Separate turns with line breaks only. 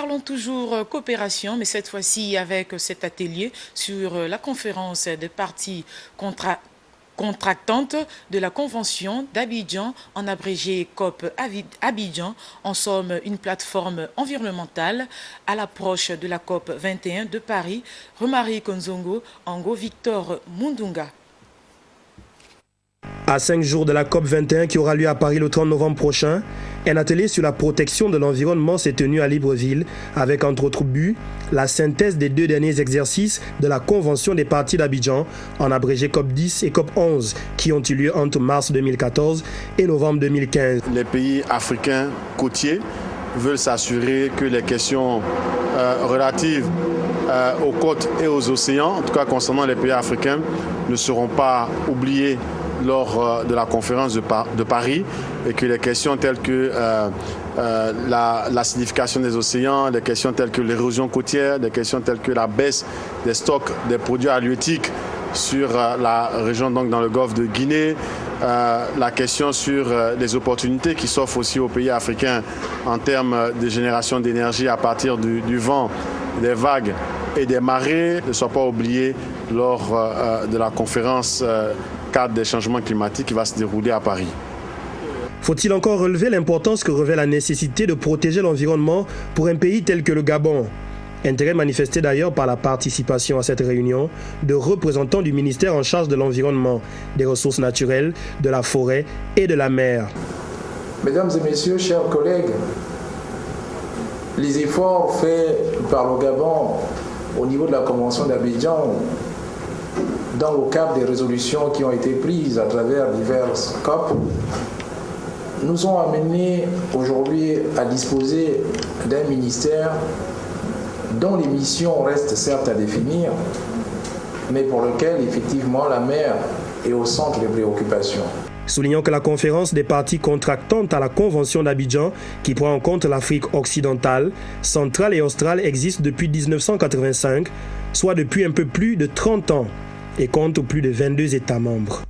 Parlons toujours coopération, mais cette fois-ci avec cet atelier sur la conférence des parties contractantes de la Convention d'Abidjan, en abrégé COP Abidjan, en somme une plateforme environnementale à l'approche de la COP 21 de Paris. Romari Konzongo, Ango Victor Mundunga.
À 5 jours de la COP 21 qui aura lieu à Paris le 30 novembre prochain, un atelier sur la protection de l'environnement s'est tenu à Libreville avec entre autres buts la synthèse des 2 derniers exercices de la Convention des parties d'Abidjan, en abrégé COP 10 et COP 11, qui ont eu lieu entre mars 2014 et novembre 2015.
Les pays africains côtiers veulent s'assurer que les questions relatives aux côtes et aux océans, en tout cas concernant les pays africains, ne seront pas oubliées lors de la conférence de Paris, et que les questions telles que l'acidification des océans, les questions telles que l'érosion côtière, les questions telles que la baisse des stocks des produits halieutiques sur la région, donc dans le golfe de Guinée, la question sur les opportunités qui s'offrent aussi aux pays africains en termes de génération d'énergie à partir du vent, des vagues et des marées, ne soient pas oubliées lors de la conférence cadre des changements climatiques qui va se dérouler à Paris.
Faut-il encore relever l'importance que revêt la nécessité de protéger l'environnement pour un pays tel que le Gabon? Intérêt manifesté d'ailleurs par la participation à cette réunion de représentants du ministère en charge de l'environnement, des ressources naturelles, de la forêt et de la mer.
Mesdames et messieurs, chers collègues, les efforts faits par le Gabon au niveau de la Convention d'Abidjan, dans le cadre des résolutions qui ont été prises à travers diverses COP, nous ont amenés aujourd'hui à disposer d'un ministère dont les missions restent certes à définir, mais pour lequel effectivement la mer est au centre des préoccupations.
Soulignant que la conférence des parties contractantes à la Convention d'Abidjan, qui prend en compte l'Afrique occidentale, centrale et australe, existe depuis 1985, soit depuis un peu plus de 30 ans, et compte plus de 22 États membres.